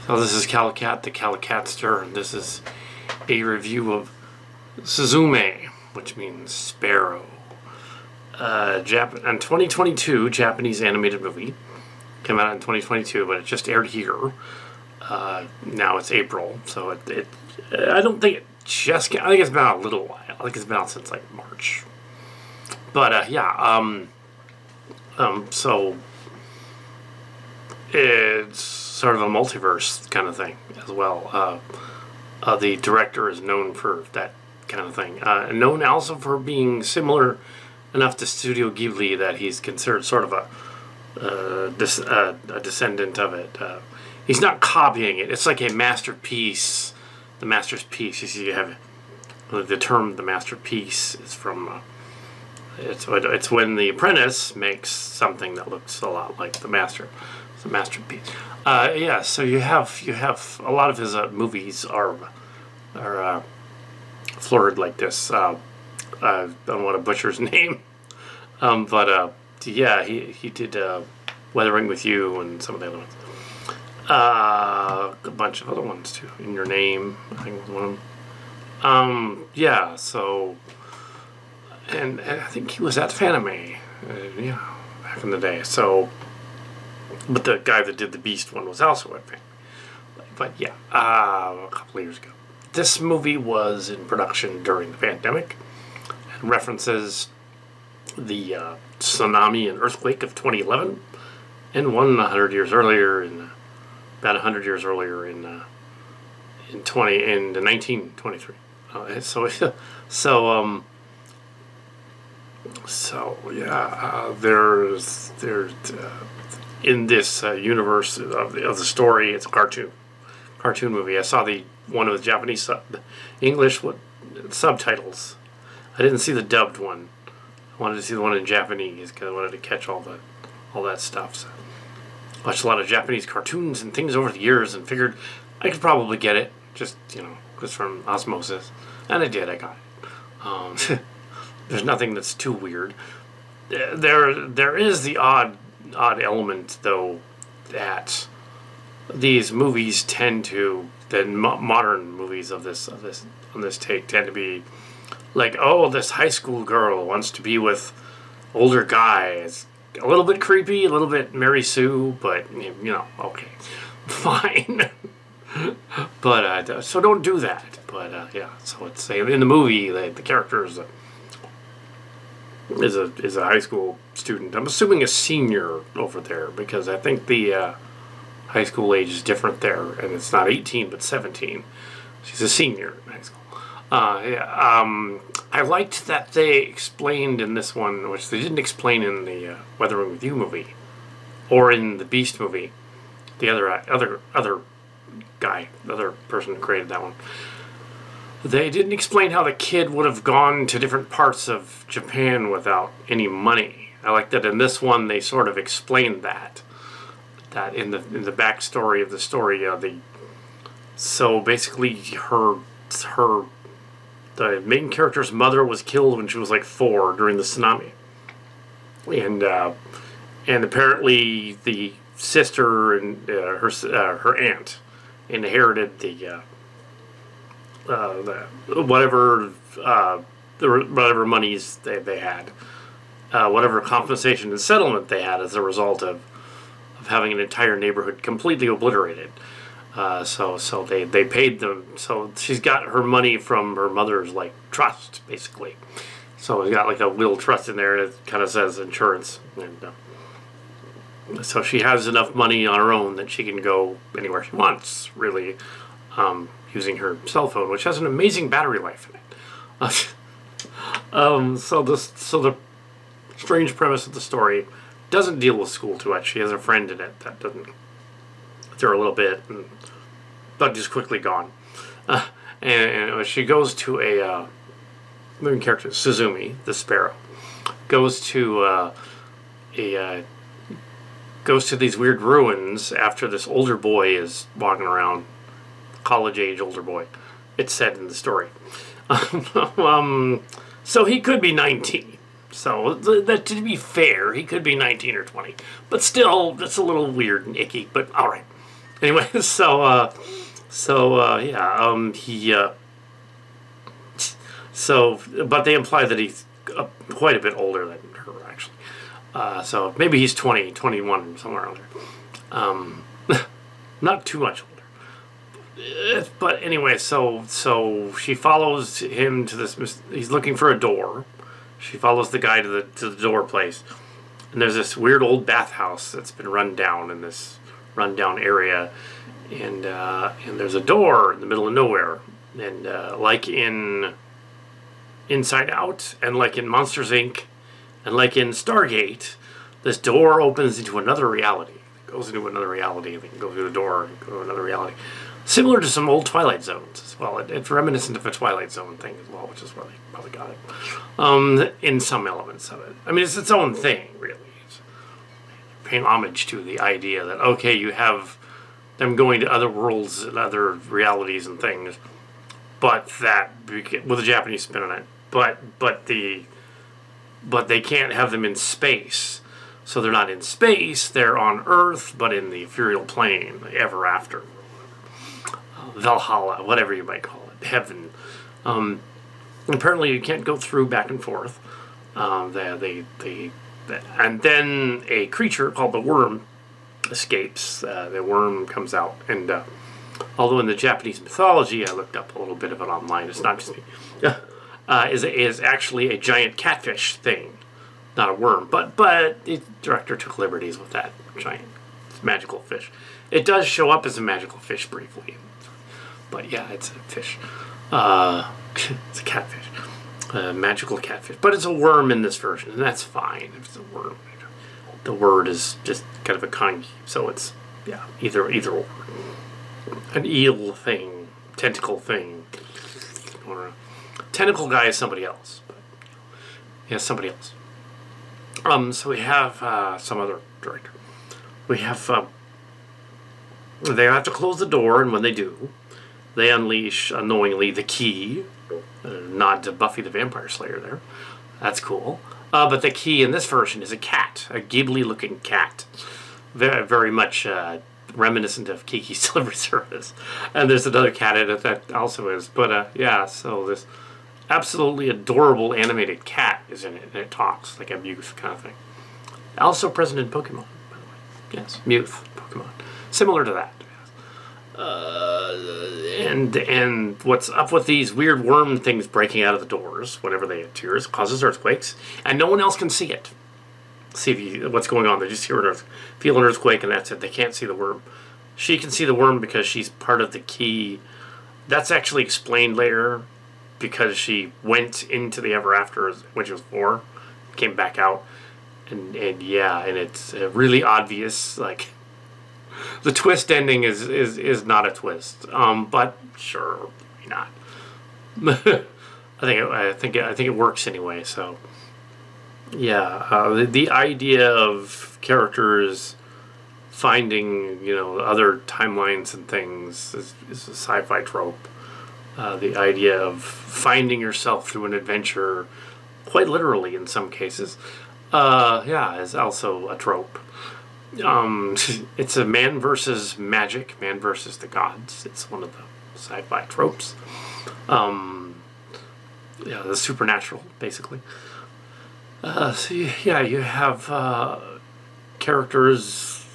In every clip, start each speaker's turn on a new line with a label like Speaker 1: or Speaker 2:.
Speaker 1: So this is Kal Kat, the Kal Katster, and this is a review of Suzume, which means sparrow. In 2022, Japanese animated movie. Came out in 2022, but it just aired here. Now it's April, so I don't think it just came, I think it's been out a little while. I think it's been out since like March. But yeah, so it's sort of a multiverse kind of thing as well. The director is known for that kind of thing. Known also for being similar enough to Studio Ghibli that he's considered sort of a descendant of it. He's not copying it. It's like a masterpiece. The masterpiece. You see, you have the term "the masterpiece" is from. It's when the apprentice makes something that looks a lot like the master. It's a masterpiece. Yeah. So you have a lot of his movies are floored like this. I don't want to butcher his name, but yeah, he did Weathering with You and some of the other ones. A bunch of other ones too. In Your Name, I think was one of them. Yeah. So, and I think he was at Fanime, yeah, back in the day. So, but the guy that did the Beast one was also at Fanime. But yeah, a couple of years ago. This movie was in production during the pandemic and references the tsunami and earthquake of 2011 and one 100 years earlier about 100 years earlier in 1923. So yeah, there's in this universe of the story, it's a cartoon movie. I saw the one with Japanese English subtitles. I didn't see the dubbed one. I wanted to see the one in Japanese because I wanted to catch all that stuff. So watched a lot of Japanese cartoons and things over the years and figured I could probably get it, just from osmosis, and I did. I got it. There's nothing that's too weird. There is the odd element though that these movies tend to, the modern movies on this take tend to be like, oh, this high school girl wants to be with older guys. A little bit creepy, a little bit Mary Sue, but okay, fine. But so don't do that. But yeah, so it's in the movie the character is a high school student. I'm assuming a senior over there because I think the high school age is different there, and it's not 18 but 17. She's a senior in high school. Yeah. I liked that they explained in this one, which they didn't explain in the Weathering with You movie, or in the Beast movie. The other guy, the other person who created that one. They didn't explain how the kid would have gone to different parts of Japan without any money. I like that in this one they sort of explained that in the backstory of the story. So basically the main character's mother was killed when she was like 4 during the tsunami, and apparently the sister and her aunt inherited the whatever monies they had, whatever compensation and settlement they had as a result of having an entire neighborhood completely obliterated. So they paid them. So she's got her money from her mother's like trust, basically. So we got like a little trust in there that kind of says insurance, and so she has enough money on her own that she can go anywhere she wants, really, using her cell phone, which has an amazing battery life in it. So the strange premise of the story doesn't deal with school too much. She has a friend in it that doesn't. There a little bit, but just quickly gone. And she goes to a main character, Suzume, the sparrow, goes to these weird ruins after this older boy is walking around, college-age older boy. It's said in the story. So he could be 19. So that, to be fair, he could be 19 or 20, but still, that's a little weird and icky. But all right. Anyway, but they imply that he's quite a bit older than her, actually. So maybe he's 20, 21, somewhere around there. Not too much older. But anyway, so she follows him to this. He's looking for a door. She follows the guy to the door place, and there's this weird old bathhouse that's been run down in this rundown area, and there's a door in the middle of nowhere, and like in Inside Out, and like in Monsters Inc., and like in Stargate, this door opens into another reality. It goes into another reality, and they can go through the door and go to another reality. Similar to some old Twilight Zones as well. It's reminiscent of a Twilight Zone thing as well, which is where they probably got it. In some elements of it. I mean, it's its own thing, really. It's paying homage to the idea that, okay, you have them going to other worlds and other realities and things, but that, with a Japanese spin on it, but they can't have them in space. So they're not in space, they're on Earth, but in the ethereal plane, ever after. Valhalla, whatever you might call it, heaven. Apparently, you can't go through back and forth. And then a creature called the Worm escapes. The worm comes out, and although in the Japanese mythology, I looked up a little bit of it online. It's not just me. Is actually a giant catfish thing, not a worm. But the director took liberties with that giant magical fish. It does show up as a magical fish briefly. But yeah, it's a fish. It's a catfish. A magical catfish. But it's a worm in this version, and that's fine if it's a worm. The word is just kind of a kanji, so it's, yeah, either or. An eel thing, tentacle thing. Or a tentacle guy is somebody else. But, yeah, somebody else. So we have some other director. We have, they have to close the door, and when they do, they unleash, unknowingly, the key. Nod to Buffy the Vampire Slayer there. That's cool. But the key in this version is a cat. A Ghibli-looking cat. Very, very much reminiscent of Kiki's Delivery Service. And there's another cat in it that also is. But, yeah, so this absolutely adorable animated cat is in it. And it talks like a Mewth kind of thing. Also present in Pokemon, by the way. Yes, Mewth, Pokemon. Similar to that. And what's up with these weird worm things breaking out of the doors whenever they appear causes earthquakes, and no one else can see it. See what's going on. They just feel an earthquake, and that's it. They can't see the worm. She can see the worm because she's part of the key. That's actually explained later, because she went into the Ever After when she was 4, came back out, and yeah, and it's really obvious, like. The twist ending is not a twist, but sure, why not? I think it works anyway. So, yeah, the idea of characters finding other timelines and things is a sci-fi trope. The idea of finding yourself through an adventure, quite literally in some cases, yeah, is also a trope. It's a man versus magic, man versus the gods. It's one of the sci-fi tropes. Yeah, the supernatural, basically. So yeah, you have characters,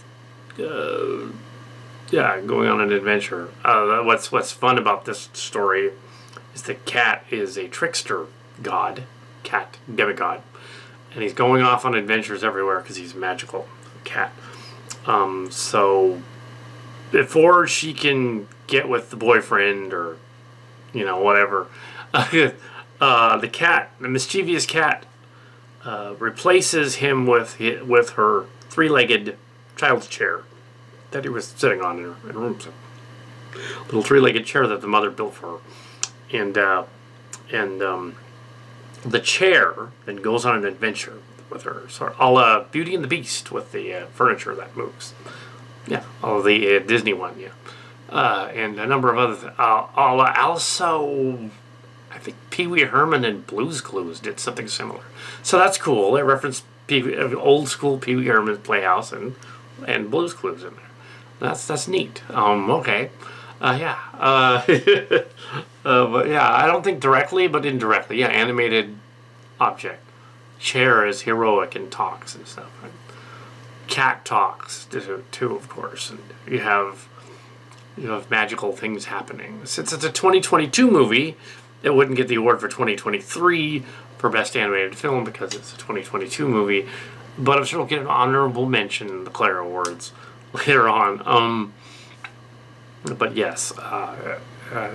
Speaker 1: yeah, going on an adventure. What's fun about this story is that Kat is a trickster god, cat demigod, and he's going off on adventures everywhere because he's magical. Cat. So before she can get with the boyfriend or whatever, the cat, the mischievous cat, replaces him with her three-legged child's chair that he was sitting on in her room. So, little three-legged chair that the mother built for her, and the chair then goes on an adventure with her, sort of a la Beauty and the Beast with the furniture that moves. Yeah, all the Disney one, yeah. And a number of other things. Also, I think Pee Wee Herman and Blue's Clues did something similar. So that's cool. They referenced old school Pee Wee Herman's Playhouse and Blue's Clues in there. That's neat. Okay. Yeah. But yeah, I don't think directly, but indirectly. Yeah, animated object. Chair is heroic and talks and stuff. And cat talks too, of course. And you have magical things happening. Since it's a 2022 movie, it wouldn't get the award for 2023 for Best Animated Film because it's a 2022 movie. But I'm sure it'll get an honorable mention in the Claire Awards later on. But yes,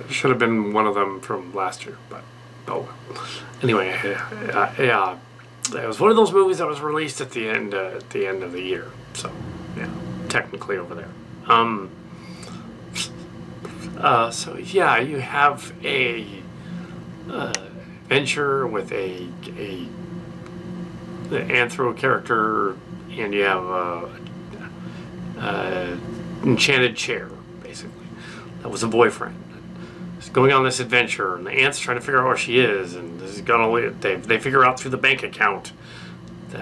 Speaker 1: should have been one of them from last year. But oh well. Anyway, yeah, it was one of those movies that was released at the end of the year. So yeah, technically over there. So yeah, you have a adventure with the anthro character, and you have a enchanted chair, basically. That was a boyfriend. He's going on this adventure, and the aunt's trying to figure out where she is, and this is gonna they figure out through the bank account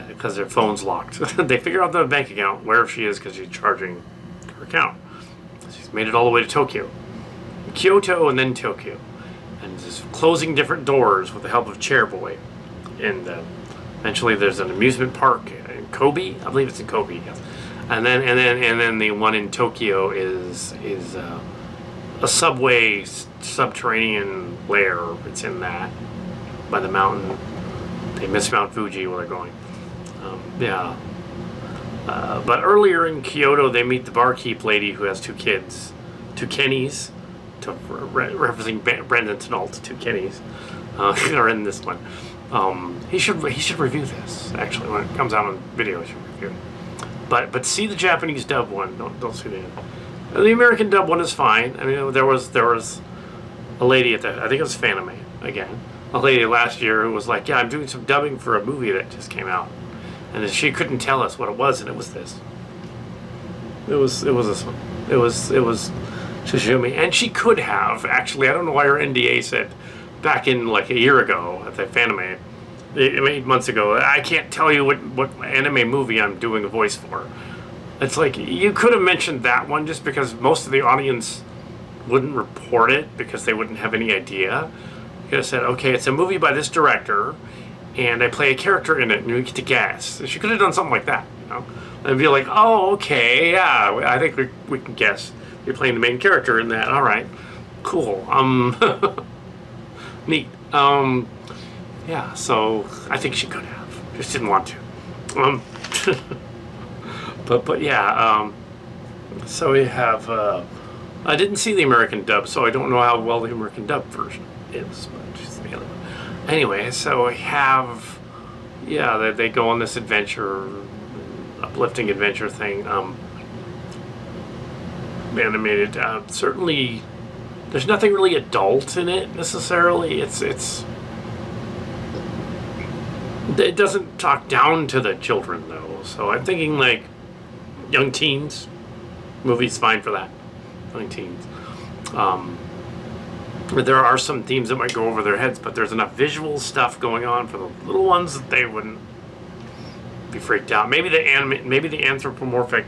Speaker 1: because their phone's locked. They figure out the bank account where she is because she's charging her account. She's made it all the way to Tokyo. Kyoto and then Tokyo, and just closing different doors with the help of Chairboy. And eventually, there's an amusement park in Kobe. I believe it's in Kobe. Yes. And then the one in Tokyo is a subway subterranean lair. It's in that by the mountain. They miss Mount Fuji where they're going. Yeah. But earlier in Kyoto, they meet the barkeep lady who has two kids, two Kennys. Referencing Brandon Tinault, two Kennys, are in this one. He should review this actually when it comes out on video. He should review it. But see the Japanese dub one. Don't see the American dub one is fine. I mean, there was a lady at I think it was Fanime again. A lady last year who was like, "Yeah, I'm doing some dubbing for a movie that just came out," and she couldn't tell us what it was, and it was this. It was this one. It was Suzume, and she could have actually. I don't know why her NDA said back in like a year ago at the Fanime, 8 months ago. I can't tell you what anime movie I'm doing a voice for. It's like you could have mentioned that one just because most of the audience wouldn't report it because they wouldn't have any idea. You could have said, okay, it's a movie by this director, and I play a character in it, and you get to guess. She could have done something like that, and be like, oh, okay, yeah, I think we can guess. You're playing the main character in that. All right, cool. Neat. Yeah. So I think she could have, just didn't want to. But yeah. So we have. I didn't see the American dub, so I don't know how well the American dub version is. But just the other one. Anyway, so we have. Yeah, they go on this adventure, uplifting adventure thing. Animated. Certainly, there's nothing really adult in it necessarily. It doesn't talk down to the children though. So I'm thinking like young teens. Movie's fine for that. Young teens. There are some themes that might go over their heads, but there's enough visual stuff going on for the little ones that they wouldn't be freaked out. Maybe the anthropomorphic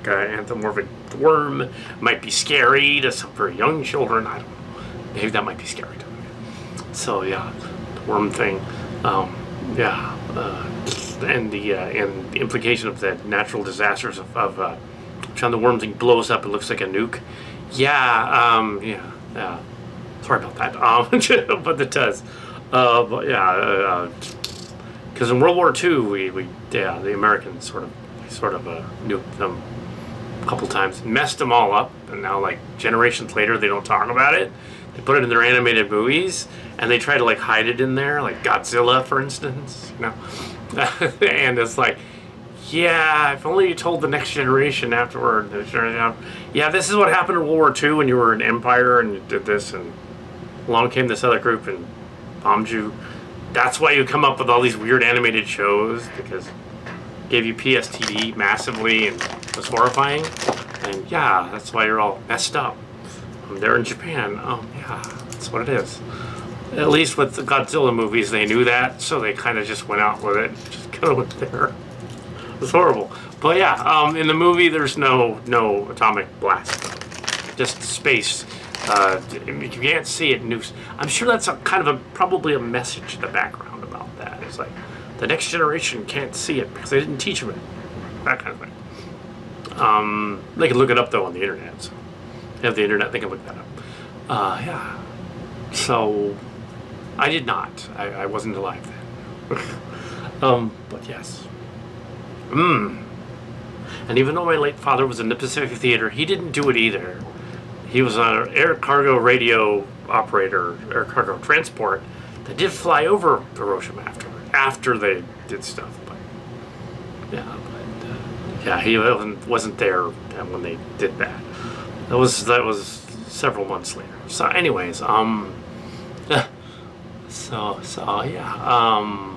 Speaker 1: worm might be scary to some very young children. I don't know. Maybe that might be scary to them. So yeah, the worm thing. Yeah, and the implication of the natural disasters of the worm thing blows up. It looks like a nuke. Yeah. Yeah. Sorry about that. But it does. But yeah. Because in World War II, the Americans sort of nuked them a couple times, messed them all up, and now like generations later they don't talk about it. They put it in their animated movies, and they try to like hide it in there, like Godzilla, for instance, and it's like, yeah, if only you told the next generation afterward. Yeah, this is what happened in World War II when you were an empire and you did this, and along came this other group and bombed you. That's why you come up with all these weird animated shows, because it gave you PSTD massively and was horrifying. And yeah, that's why you're all messed up. They're in Japan. Yeah, that's what it is. At least with the Godzilla movies, they knew that, so they kind of just went out with it. Just kind of went there. It was horrible. But yeah, in the movie, there's no atomic blast. Just space. You can't see it. I'm sure that's probably a message in the background about that. It's like the next generation can't see it because they didn't teach them it. That kind of thing. They can look it up though on the internet. So they have the internet. They can look that up. Yeah. So I did not. I wasn't alive then. But yes. And even though my late father was in the Pacific Theater, he didn't do it either. He was on an air cargo radio operator, air cargo transport, that did fly over Hiroshima after they did stuff. But yeah, he wasn't there when they did that. That was several months later. So, anyways, so yeah.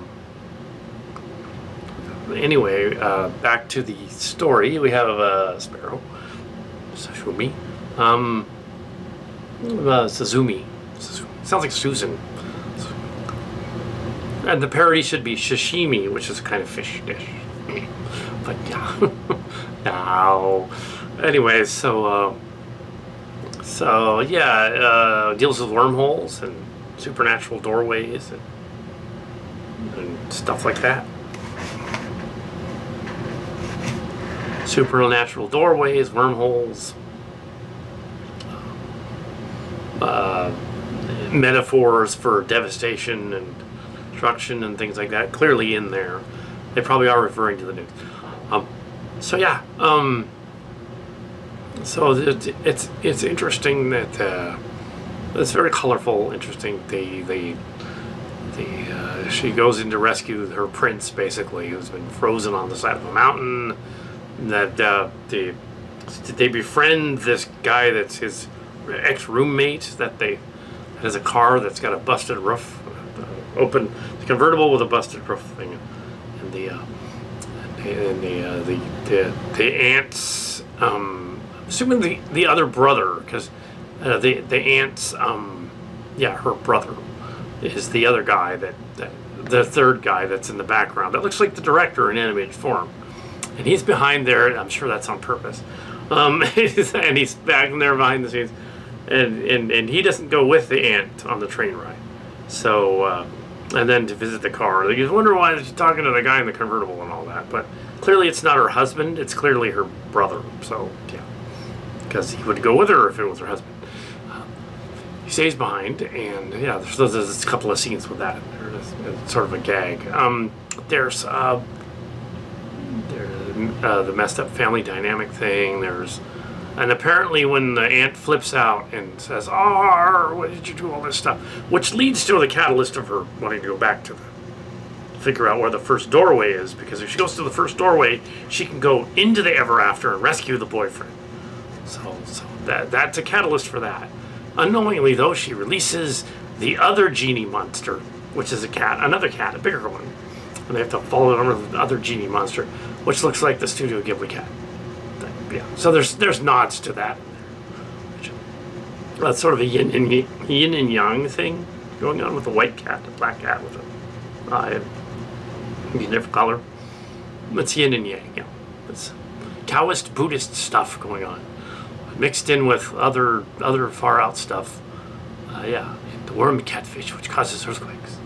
Speaker 1: Anyway, back to the story. We have Sparrow, Suzume, Suzume. Sounds like Susan. And the parody should be sashimi, which is a kind of fish dish. But yeah, no. Anyways, so yeah, deals with wormholes and supernatural doorways and stuff like that. Supernatural doorways, wormholes, metaphors for devastation and destruction and things like that, clearly in there. They probably are referring to the news. So yeah, so it's interesting that it's very colorful, interesting. She goes in to rescue her prince, basically, who's been frozen on the side of a mountain. That they befriend this guy that's his ex-roommate that has a car that's got a busted roof, open convertible with a busted roof thing, and the aunt's assuming the other brother, because the aunt's her brother is the other guy that the third guy that's in the background that looks like the director in animated form. And he's behind there. I'm sure that's on purpose. And he's back in there behind the scenes, and he doesn't go with the aunt on the train ride. So and then to visit the car, you wonder why she's talking to the guy in the convertible and all that. But clearly, it's not her husband. It's clearly her brother. So yeah, because he would go with her if it was her husband. He stays behind, and yeah, there's a couple of scenes with that. It's sort of a gag. There's the messed up family dynamic thing. And apparently when the aunt flips out and says, "Oh, what did you do all this stuff?" Which leads to the catalyst of her wanting to go back to figure out where the first doorway is, because if she goes to the first doorway, she can go into the ever after and rescue the boyfriend. So that's a catalyst for that. Unknowingly, though, she releases the other genie monster, which is another cat, a bigger one. And they have to follow it under the other genie monster, which looks like the Studio Ghibli cat. Yeah. So there's nods to that. That's sort of a yin and yang thing going on with the white cat, the black cat with a different color. It's yin and yang. Yeah. It's Taoist Buddhist stuff going on, mixed in with other far out stuff. Yeah, the worm catfish, which causes earthquakes.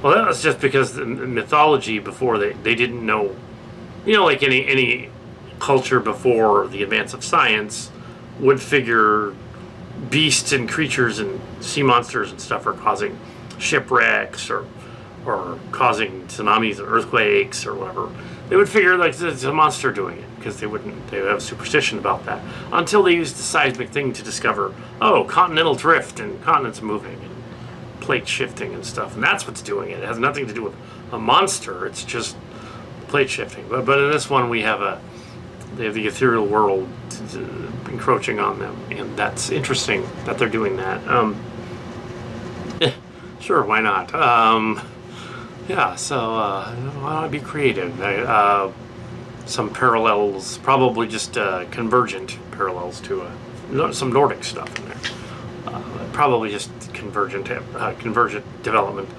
Speaker 1: Well, that was just because the mythology before they didn't know, like any culture before the advance of science would figure beasts and creatures and sea monsters and stuff are causing shipwrecks or causing tsunamis or earthquakes or whatever. They would figure like it's a monster doing it, because they would have superstition about that, until they used the seismic thing to discover, continental drift and continents moving and plate shifting and stuff, and that's what's doing it. It has nothing to do with a monster. It's just plate shifting. But in this one, they have the ethereal world encroaching on them, and that's interesting that they're doing that. Sure, why not? Yeah, so why not be creative? Some parallels, probably just convergent parallels to some Nordic stuff in there. Probably just convergent development.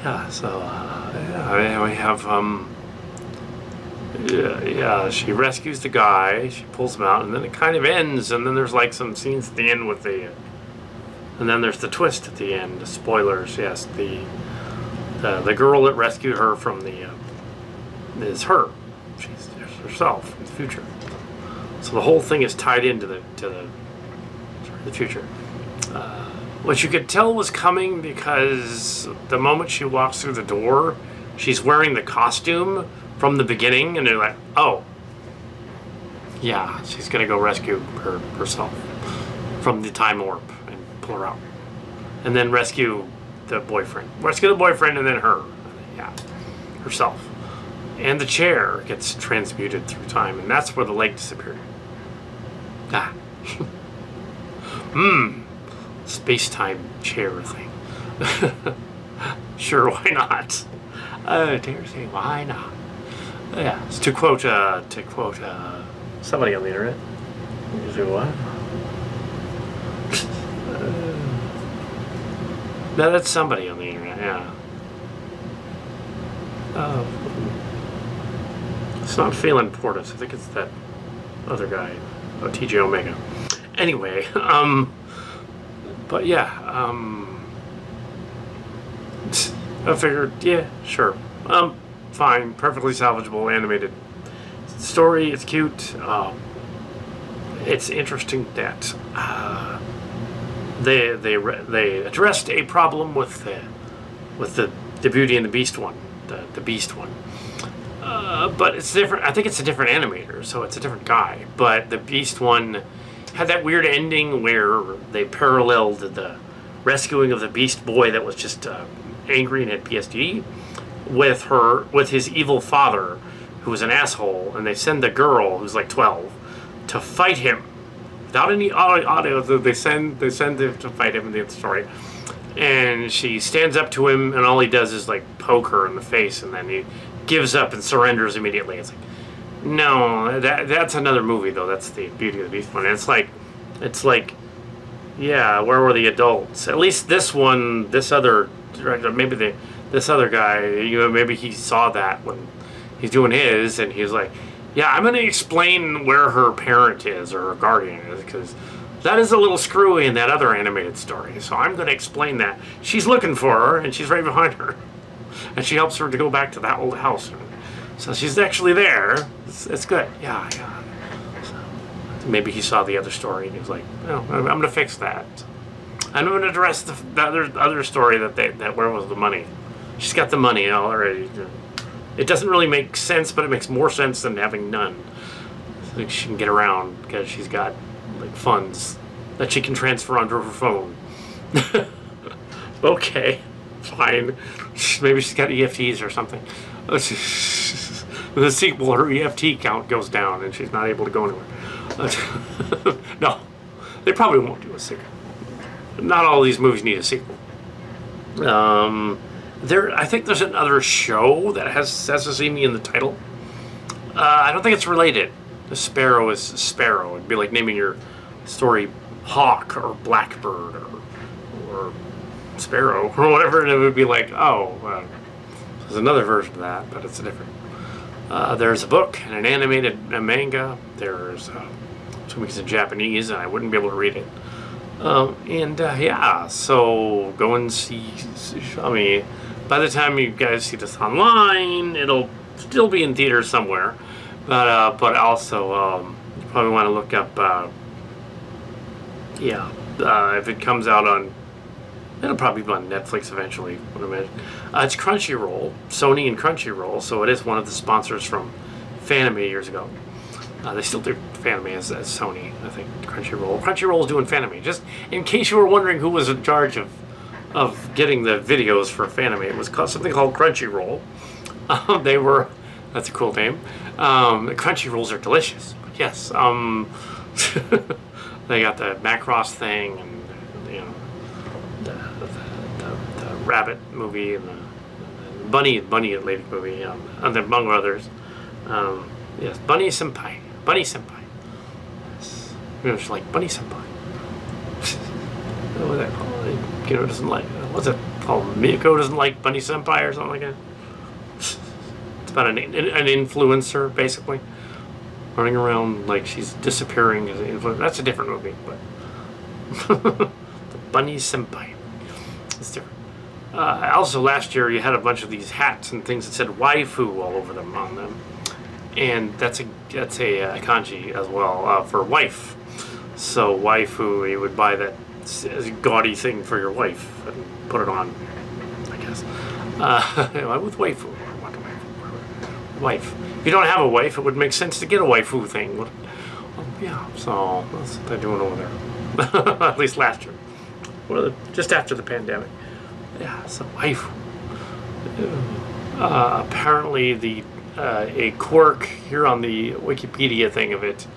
Speaker 1: Yeah, so yeah, we have yeah, she rescues the guy, she pulls him out, and then it kind of ends, and then there's like some scenes at the end with the, and then there's the twist at the end. Spoilers, yes. The girl that rescued her from the is her. She's herself in the future. So the whole thing is tied into the future. What you could tell was coming because the moment she walks through the door, she's wearing the costume from the beginning, and they're like, oh, yeah, she's gonna go rescue herself from the time warp and pull her out, and then rescue the boyfriend, and then her, yeah, herself, and the chair gets transmuted through time, and that's where the leg disappeared. Ah, space-time chair thing. Sure, why not? Dare say, why not? Yeah, it's to quote somebody on the internet. You say what? No, that's somebody on the internet. Yeah. It's not Phelan Portis. I think it's that other guy, TJ Omega. Anyway, but yeah, I figured, yeah, sure. Fine, perfectly salvageable animated story. It's cute. It's interesting that they addressed a problem with the Beauty and the Beast one, the Beast one. But it's different. I think it's a different animator, so it's a different guy. But the Beast one had that weird ending where they paralleled the rescuing of the Beast Boy that was just angry and had PSD with his evil father, who was an asshole, and they send the girl who's like 12 to fight him without any audio. They send him to fight him in the story, and she stands up to him, and all he does is like poke her in the face, and then he gives up and surrenders immediately. It's like, no, that's another movie though. That's the Beauty of the Beast one. And it's like, yeah, where were the adults? At least this one, this other director, maybe this other guy, maybe he saw that when he's doing his, and he's like, yeah, I'm going to explain where her parent is or her guardian is, because that is a little screwy in that other animated story. So I'm going to explain that. She's looking for her, and she's right behind her, and she helps her to go back to that old house. So she's actually there. It's good. Yeah. So maybe he saw the other story, and he was like, oh, I'm going to fix that. I'm going to address the other story that where was the money? She's got the money already. It doesn't really make sense, but it makes more sense than having none. So she can get around because she's got like funds that she can transfer onto her phone. Okay, fine. Maybe she's got EFTs or something. With the sequel, her EFT count goes down and she's not able to go anywhere. No, they probably won't do a sequel. Not all these movies need a sequel. I think there's another show that has Suzume in the title. I don't think it's related. The Sparrow is Sparrow. It'd be like naming your story Hawk or Blackbird or Sparrow or whatever, and it would be like, oh, there's another version of that, but it's a different. There's a book and an animated manga. There's some weeks in Japanese, and I wouldn't be able to read it. Yeah, so go and see. I mean, by the time you guys see this online, it'll still be in theaters somewhere. But also, you probably want to look up. If it comes out on, it'll probably be on Netflix eventually. It's Crunchyroll, Sony and Crunchyroll, so it is one of the sponsors from Fanime years ago. They still do Fanime as Sony, I think. Crunchyroll is doing Fanime. Just in case you were wondering who was in charge of getting the videos for Fanime, it was something called Crunchyroll. That's a cool name. Crunchyrolls are delicious. But yes, they got the Macross thing, and the rabbit movie, and the bunny lady movie, and among others. Yes, Bunny Senpai. Yes. It's like Bunny Senpai. What was that called? Mikito doesn't like, what's it called? Miko doesn't like Bunny Senpai or something like that. It's about an influencer, basically. Running around like she's disappearing as an influencer. That's a different movie, but the Bunny Senpai. It's different. Also, last year you had a bunch of these hats and things that said waifu all over them on them, and that's a kanji as well for wife. So waifu, you would buy that gaudy thing for your wife and put it on, I guess. With waifu, I want a wife. If you don't have a wife, it would make sense to get a waifu thing. Yeah, so that's what they're doing over there. At least last year, just after the pandemic. Yeah, so waifu. Apparently, a quirk here on the Wikipedia thing of it,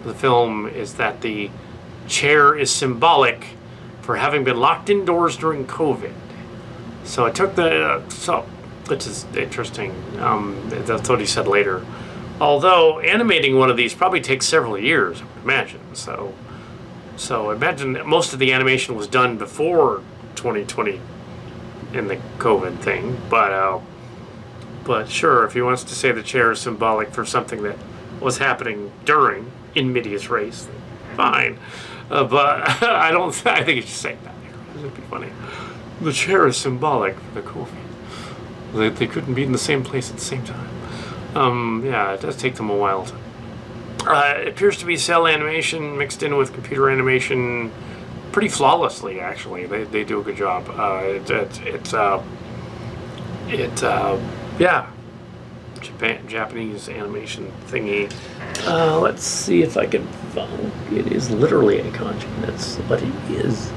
Speaker 1: the film, is that the chair is symbolic for having been locked indoors during COVID. So I took which is interesting. That's what he said later. Although animating one of these probably takes several years, I would imagine. So imagine that most of the animation was done before 2020 in the COVID thing. But sure, if he wants to say the chair is symbolic for something that was happening during in medias res, fine. But I think he should say that. It would be funny. The chair is symbolic for the COVID. They couldn't be in the same place at the same time. Yeah, it does take them a while. It appears to be cell animation mixed in with computer animation pretty flawlessly, actually. They do a good job. Yeah, Japanese animation thingy. Let's see if I can follow. It is literally a kanji. That's what it is.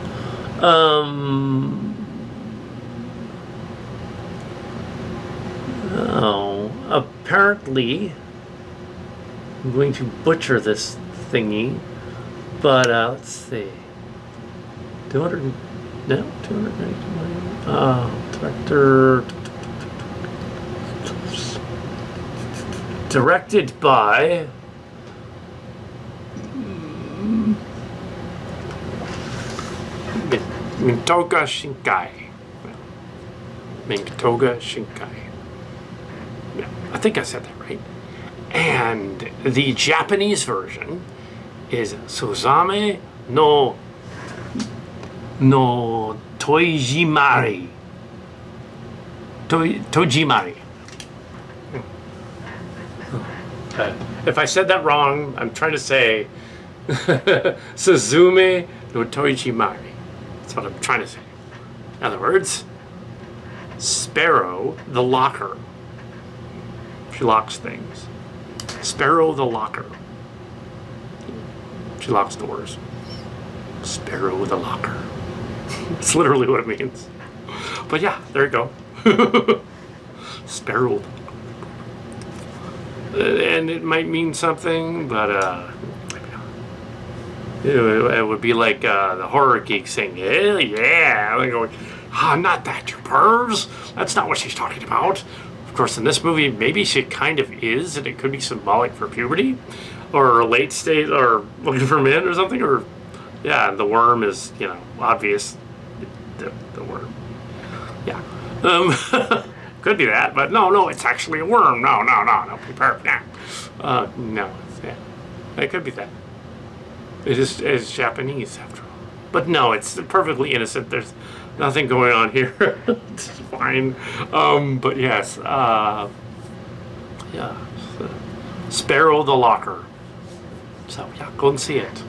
Speaker 1: Apparently, I'm going to butcher this thingy, but let's see. 290 million. Director. Directed by Mintoga Shinkai. Mintoga Shinkai. Yeah, I think I said that right. And the Japanese version is Suzume no Tojimari. Tojimari. If I said that wrong, I'm trying to say Suzume no Tojimari. That's what I'm trying to say. In other words, Sparrow the locker. She locks things. Sparrow the locker. She locks doors. Sparrow the locker. It's literally what it means. But yeah, there you go. Sparrow. And it might mean something, but it would be like the horror geek saying, "Hell yeah!" And going, "Not that, you pervs. That's not what she's talking about." Of course, in this movie, maybe she kind of is, and it could be symbolic for puberty, or a late state, or looking for men, or something. Or yeah, the worm is, obvious. The worm. Yeah. Could be that, but no, it's actually a worm. No, be perfect. No, yeah, it could be that. It's Japanese after all. But no, it's perfectly innocent. There's nothing going on here. It's fine. But yes, yeah, Sparrow the Locker. So yeah, go and see it.